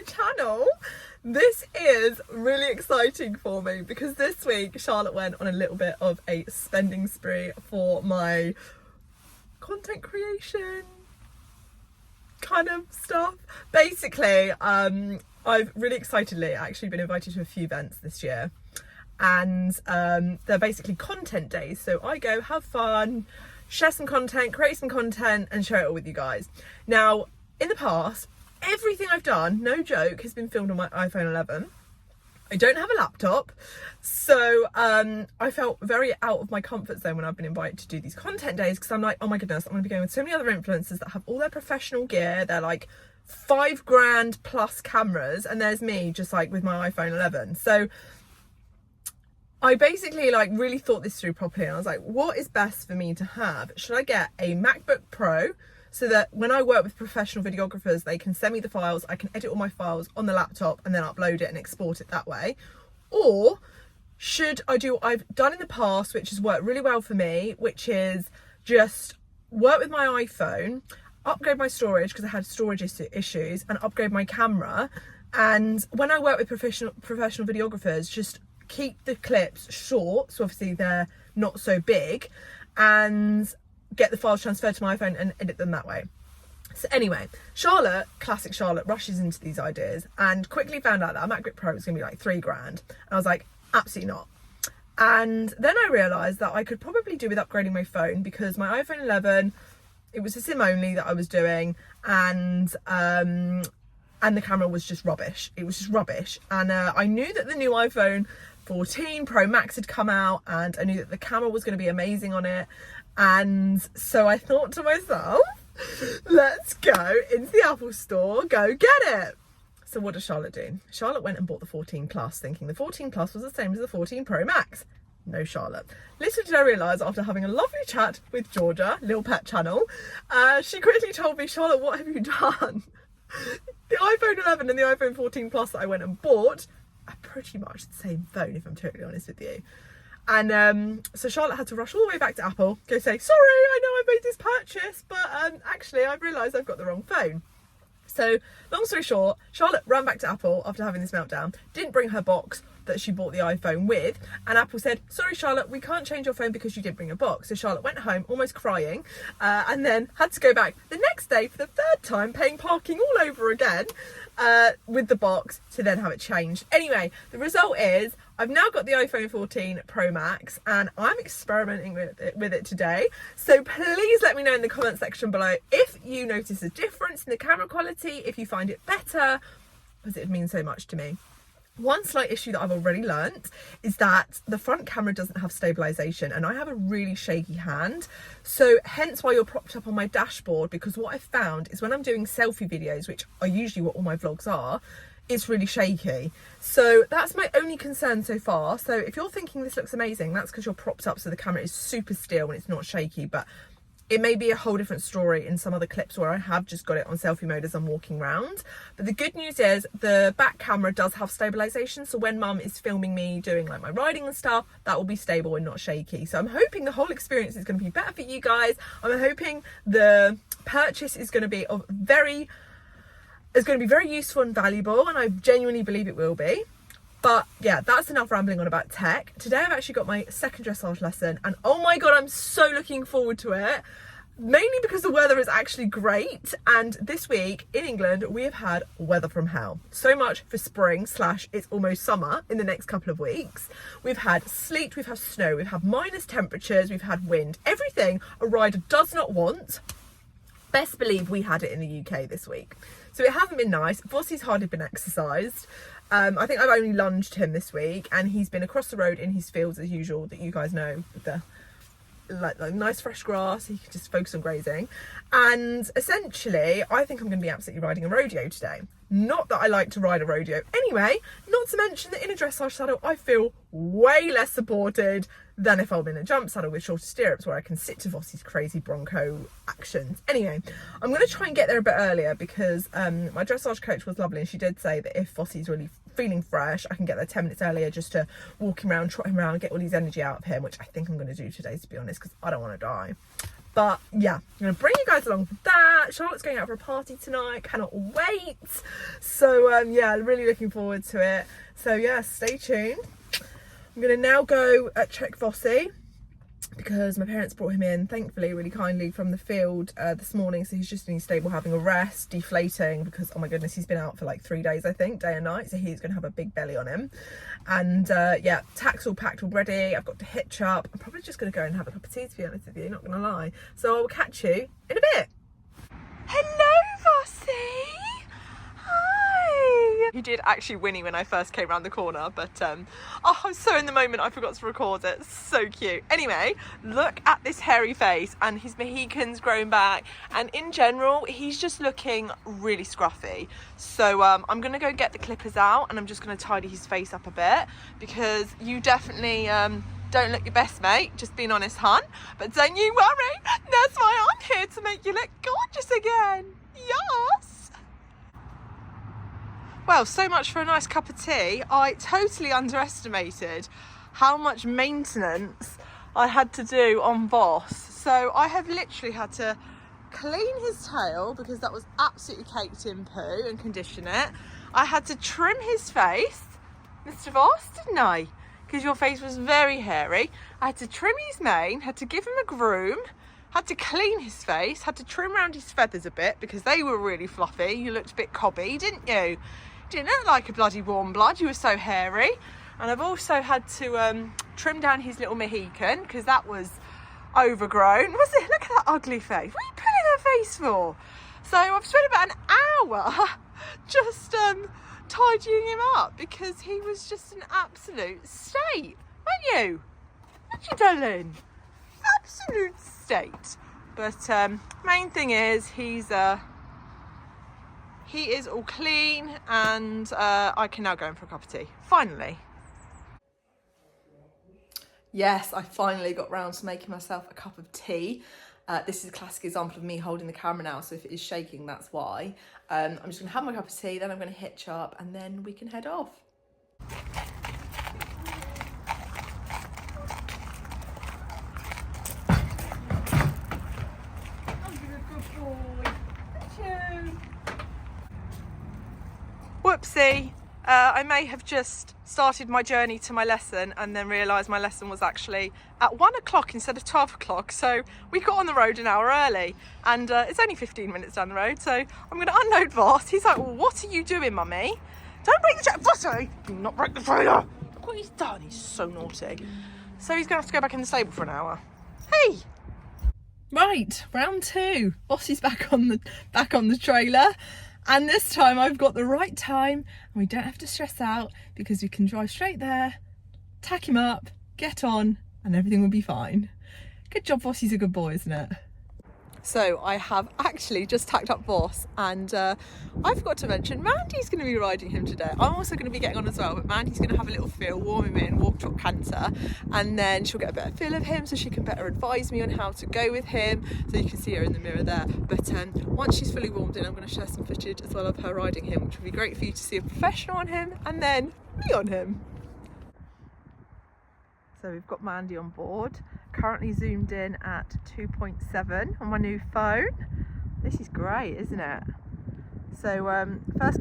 my channel. This is really exciting for me because this week Charlotte went on a little bit of a spending spree for my content creation kind of stuff. Basically, I've really excitedly actually been invited to a few events this year, and they're basically content days. So I go have fun, share some content, create some content and share it all with you guys. Now, in the past, everything I've done, no joke, has been filmed on my iPhone 11. I don't have a laptop, so I felt very out of my comfort zone when I've been invited to do these content days, because I'm like, oh my goodness, I'm going to be going with so many other influencers that have all their professional gear. They're like $5,000 plus cameras, and there's me just like with my iPhone 11. So I basically like really thought this through properly, and I was like, what is best for me to have? Should I get a MacBook Pro so that when I work with professional videographers, they can send me the files, I can edit all my files on the laptop and then upload it and export it that way? Or should I do what I've done in the past, which has worked really well for me, which is just work with my iPhone, upgrade my storage because I had storage issues, and upgrade my camera. And when I work with professional videographers, just keep the clips short, so obviously they're not so big, and get the files transferred to my iPhone and edit them that way. So anyway, Charlotte, classic Charlotte, rushes into these ideas and quickly found out that a MacBook Pro was going to be like $3,000. And I was like, absolutely not. And then I realised that I could probably do with upgrading my phone, because my iPhone 11, it was a SIM only that I was doing, and the camera was just rubbish. It was just rubbish. And I knew that the new iPhone 14 Pro Max had come out, and I knew that the camera was going to be amazing on it. And so I thought to myself, let's go into the Apple store, go get it. So what does Charlotte do? Charlotte went and bought the 14 Plus, thinking the 14 Plus was the same as the 14 Pro Max. No, Charlotte. Little did I realise, after having a lovely chat with Georgia, Lil Pet Channel, she quickly told me, Charlotte, what have you done? The iPhone 11 and the iPhone 14 Plus that I went and bought are pretty much the same phone, if I'm totally honest with you. And so Charlotte had to rush all the way back to Apple, go say, sorry, I know I made this purchase, but actually I've realised I've got the wrong phone. So long story short, Charlotte ran back to Apple after having this meltdown, didn't bring her box that she bought the iPhone with, and Apple said, sorry Charlotte, we can't change your phone because you didn't bring a box. So Charlotte went home almost crying, and then had to go back the next day for the third time, paying parking all over again with the box, to then have it changed. Anyway, the result is I've now got the iPhone 14 Pro Max, and I'm experimenting with it today. So please let me know in the comment section below if you notice a difference in the camera quality, if you find it better, because it means so much to me. One slight issue that I've already learnt is that the front camera doesn't have stabilisation, and I have a really shaky hand. So hence why you're propped up on my dashboard, because what I've found is when I'm doing selfie videos, which are usually what all my vlogs are, it's really shaky. So that's my only concern so far. So if you're thinking this looks amazing, that's because you're propped up so the camera is super still and it's not shaky. But it may be a whole different story in some other clips where I have just got it on selfie mode as I'm walking around. But the good news is the back camera does have stabilisation. So when mum is filming me doing like my riding and stuff, that will be stable and not shaky. So I'm hoping the whole experience is going to be better for you guys. I'm hoping the purchase is going to be very useful and valuable, and I genuinely believe it will be. But yeah, that's enough rambling on about tech. Today I've actually got my second dressage lesson, and oh my god, I'm so looking forward to it. Mainly because the weather is actually great, and this week in England we have had weather from hell. So much for spring / it's almost summer in the next couple of weeks. We've had sleet, we've had snow, we've had minus temperatures, we've had wind. Everything a rider does not want. Best believe we had it in the UK this week. So it hasn't been nice. Vossi's hardly been exercised. I think I've only lunged him this week, and he's been across the road in his fields as usual, that you guys know, with the like nice fresh grass. He can just focus on grazing. And essentially, I think I'm going to be absolutely riding a rodeo today. Not that I like to ride a rodeo anyway, not to mention that in a dressage saddle, I feel way less supported than if I'm in a jump saddle with shorter stirrups where I can sit to Vossi's crazy bronco actions. Anyway, I'm going to try and get there a bit earlier because my dressage coach was lovely, and she did say that if Vossi's really feeling fresh, I can get there 10 minutes earlier just to walk him around, trot him around, get all his energy out of him, which I think I'm going to do today, to be honest, because I don't want to die. But yeah, I'm going to bring you guys along for that. Charlotte's going out for a party tonight. Cannot wait. So yeah, really looking forward to it. So yeah, stay tuned. I'm going to now go check Vossi, because my parents brought him in, thankfully, really kindly from the field this morning. So he's just in his stable having a rest, deflating, because, oh my goodness, he's been out for like 3 days, I think, day and night. So he's going to have a big belly on him. And yeah, tack's all packed already. I've got to hitch up. I'm probably just going to go and have a cup of tea, to be honest with you, not going to lie. So I will catch you in a bit. Hello, Vossi. Hi. He did actually whinny when I first came around the corner, but oh, I'm so in the moment I forgot to record it. So cute. Anyway, look at this hairy face, and his Mohican's grown back, and in general he's just looking really scruffy. So I'm gonna go get the clippers out, and I'm just gonna tidy his face up a bit, because you definitely don't look your best, mate, just being honest, hun. But don't you worry, that's why I'm here to make you look gorgeous again. Yes. Well, so much for a nice cup of tea. I totally underestimated how much maintenance I had to do on Voss. So I have literally had to clean his tail, because that was absolutely caked in poo, and condition it. I had to trim his face, Mr. Voss, didn't I? Because your face was very hairy. I had to trim his mane, had to give him a groom, had to clean his face, had to trim around his feathers a bit, because they were really fluffy. You looked a bit cobby, didn't you? Didn't look like a bloody warm blood, you were so hairy. And I've also had to trim down his little Mohican, because that was overgrown. Was it? Look at that ugly face. What are you pulling her face for? So I've spent about an hour just tidying him up, because he was just an absolute state, weren't you? Weren't you, darling? Absolute state. But main thing is he is all clean, and I can now go in for a cup of tea, finally. Yes, I finally got round to making myself a cup of tea. This is a classic example of me holding the camera now, so if it is shaking, that's why. I'm just gonna have my cup of tea, then I'm gonna hitch up, and then we can head off. Whoopsie, I may have just started my journey to my lesson and then realised my lesson was actually at 1 o'clock instead of 12 o'clock. So we got on the road an hour early, and it's only 15 minutes down the road. So I'm going to unload Voss. He's like, well, what are you doing, mummy? Don't break the trailer, Vossi! Do not break the trailer. Look what he's done, he's so naughty. So he's going to have to go back in the stable for an hour. Hey! Right, round 2. Vossi's back on the trailer. And this time I've got the right time, and we don't have to stress out, because we can drive straight there, tack him up, get on, and everything will be fine. Good job, Vossi's a good boy, isn't it? So I have actually just tacked up Voss, and I forgot to mention Mandy's going to be riding him today. I'm also going to be getting on as well, but Mandy's going to have a little feel, warm him in, walk, trot, canter, and then she'll get a better feel of him, so she can better advise me on how to go with him. So you can see her in the mirror there. But once she's fully warmed in, I'm going to share some footage as well of her riding him, which will be great for you to see a professional on him, and then me on him. So we've got Mandy on board, currently zoomed in at 2.7 on my new phone. This is great, isn't it? So first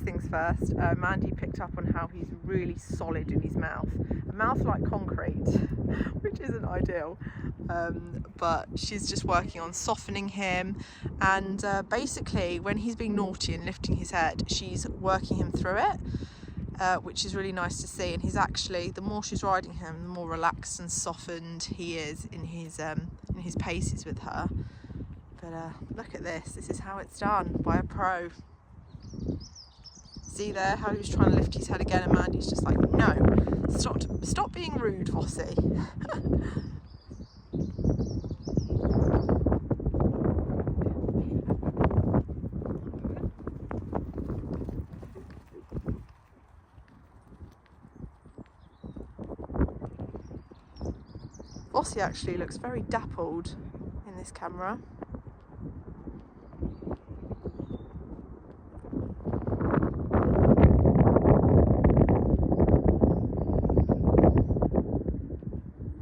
things first, Mandy picked up on how he's really solid in his mouth. A mouth like concrete, which isn't ideal. But she's just working on softening him, and basically when he's being naughty and lifting his head, she's working him through it. Which is really nice to see, and he's actually, the more she's riding him, the more relaxed and softened he is in his paces with her. But look at this. This is how it's done by a pro. See there how he was trying to lift his head again, and Mandy's just like, no, stop being rude, Vossi. Vossi actually looks very dappled in this camera.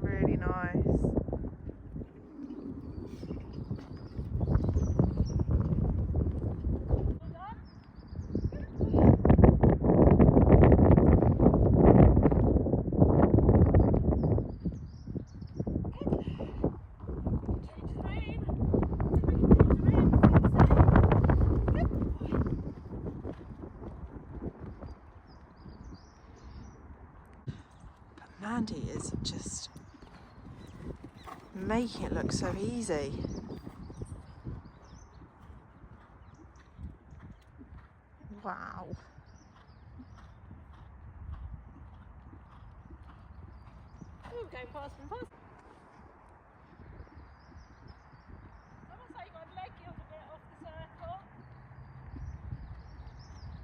Really nice. making it look so easy. Wow. Ooh, going fast and fast. Someone say you got leg yield a bit off the circle.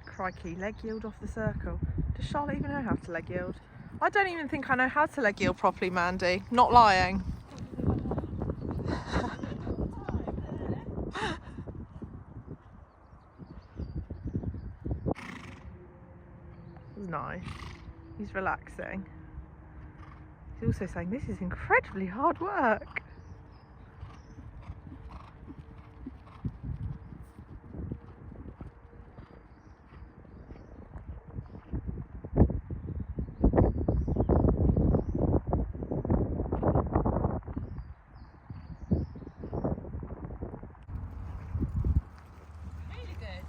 Crikey, leg yield off the circle. Does Charlotte even know how to leg yield? I don't even think I know how to leg yield properly, Mandy. Not lying. It's nice. He's relaxing. He's also saying this is incredibly hard work. Really good.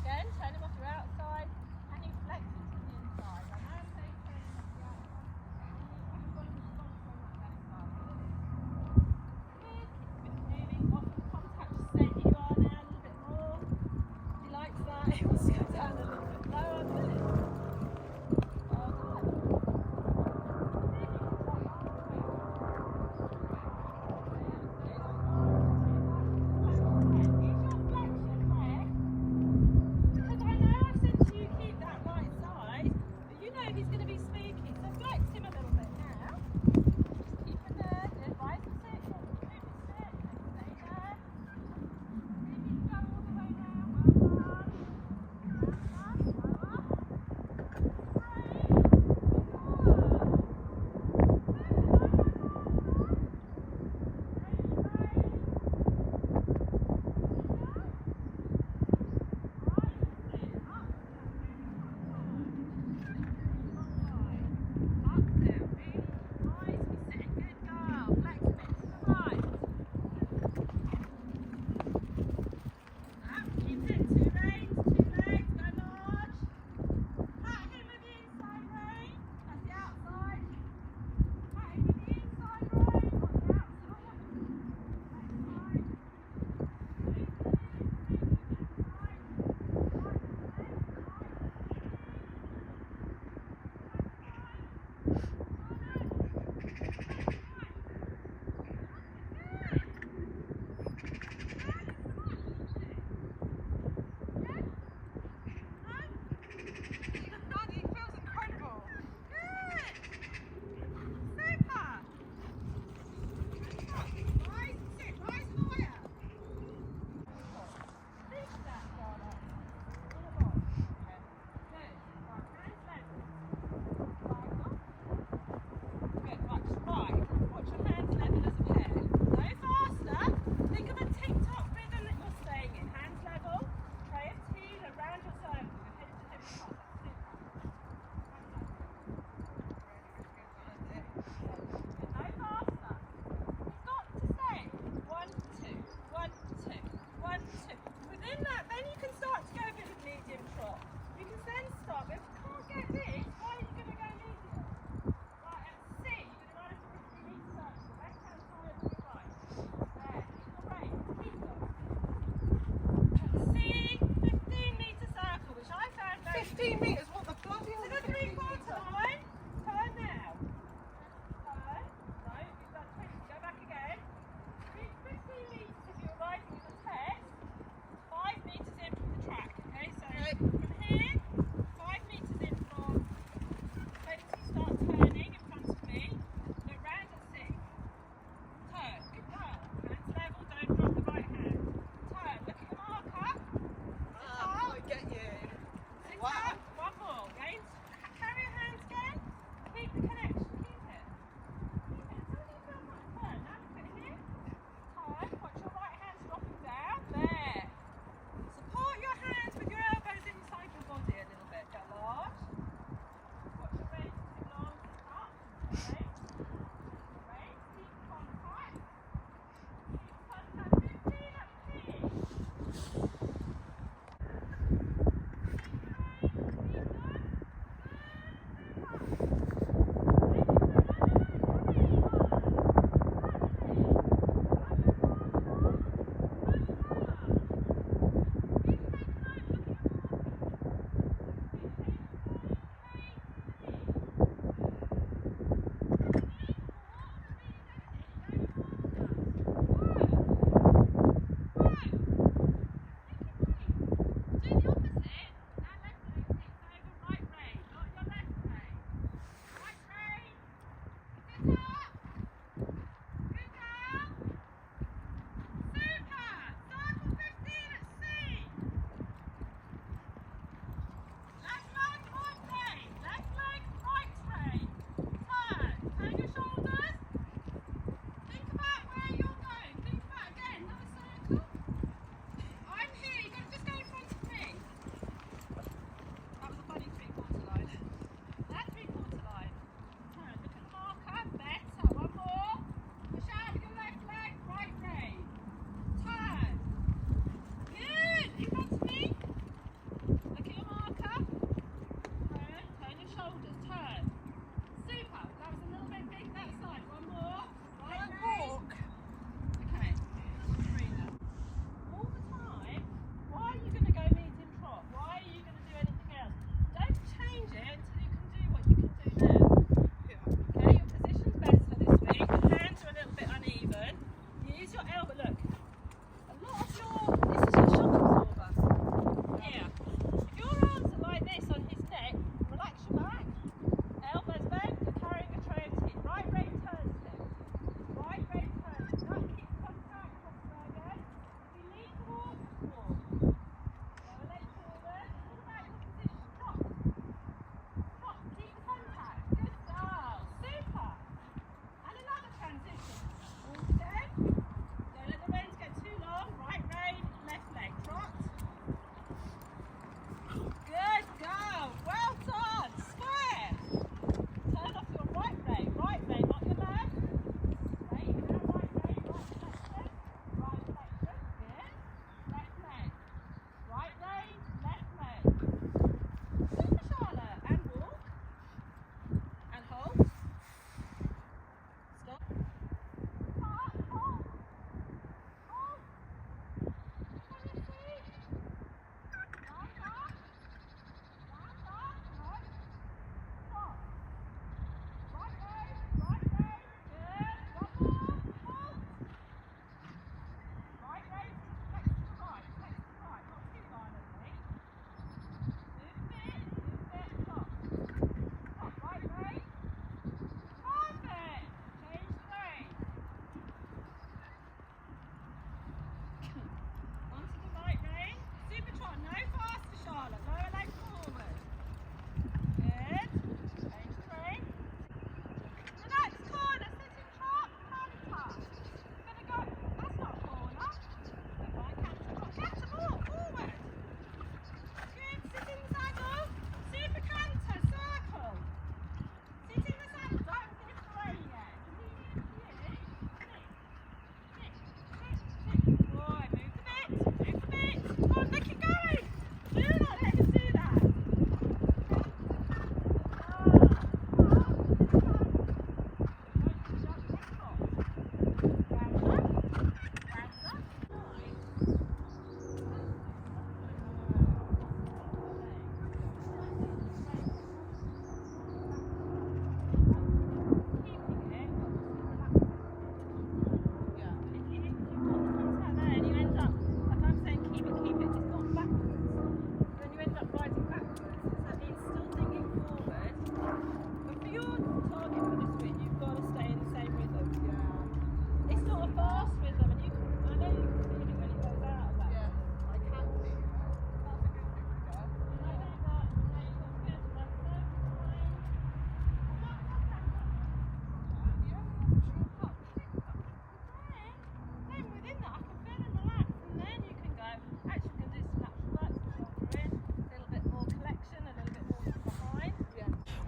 Again, turn him off your outside and you flex him to the inside. I know I'm saying turn him off the outside. You've got him responsible on that left side.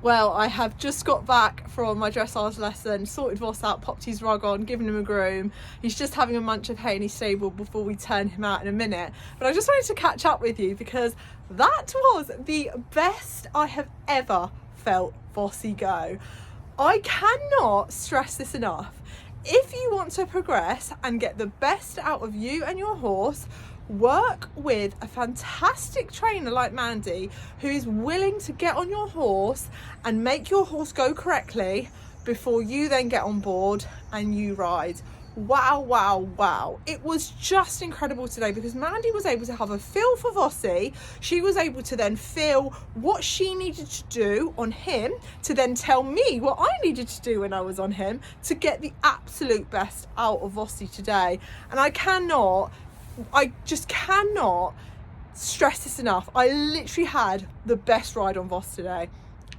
Well, I have just got back from my dressage lesson, sorted Voss out, popped his rug on, given him a groom. He's just having a munch of hay in his stable before we turn him out in a minute. But I just wanted to catch up with you because that was the best I have ever felt Vossi go. I cannot stress this enough. If you want to progress and get the best out of you and your horse, work with a fantastic trainer like Mandy who is willing to get on your horse and make your horse go correctly before you then get on board and you ride. Wow, wow, wow. It was just incredible today because Mandy was able to have a feel for Vossi. She was able to then feel what she needed to do on him to then tell me what I needed to do when I was on him to get the absolute best out of Vossi today. And I just cannot stress this enough. I literally had the best ride on Voss today.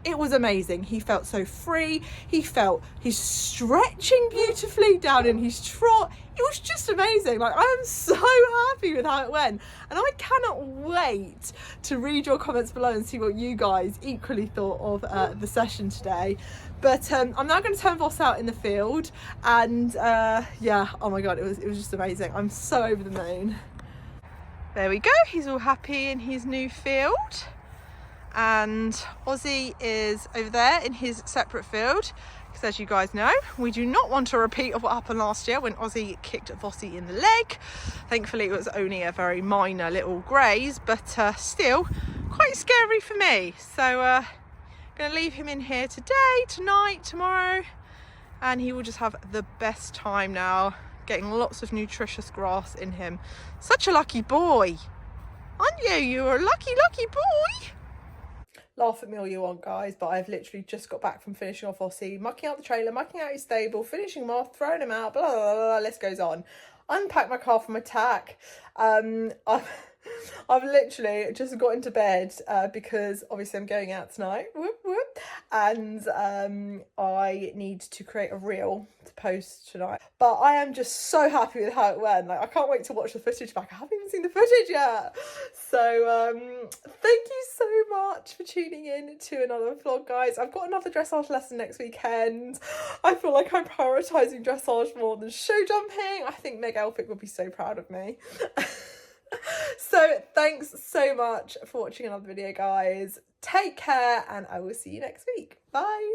It was amazing. He felt so free. He felt he's stretching beautifully down in his trot. It was just amazing. Like, I am so happy with how it went. And I cannot wait to read your comments below and see what you guys equally thought of the session today. But I'm now going to turn Voss out in the field. And yeah, oh my God, it was just amazing. I'm so over the moon. There we go. He's all happy in his new field. And Ozzy is over there in his separate field because, as you guys know, we do not want a repeat of what happened last year when Ozzy kicked Vossi in the leg. Thankfully it was only a very minor little graze, but still quite scary for me. So going to leave him in here today, tonight, tomorrow, and he will just have the best time now, getting lots of nutritious grass in him. Such a lucky boy, aren't you? You're a lucky boy. Laugh at me all you want, guys, but I've literally just got back from finishing off Vossi, mucking out the trailer, mucking out his stable, finishing him off, throwing him out, blah, blah, blah, blah, list goes on. Unpacked my car from attack. I've literally just got into bed because obviously I'm going out tonight, whoop, whoop, and I need to create a reel to post tonight. But I am just so happy with how it went. Like, I can't wait to watch the footage back. I haven't even seen the footage yet. So thank you so much for tuning in to another vlog, guys. I've got another dressage lesson next weekend. I feel like I'm prioritising dressage more than show jumping. I think Meg Elphick would be so proud of me. So thanks so much for watching another video, guys. Take care and I will see you next week. Bye.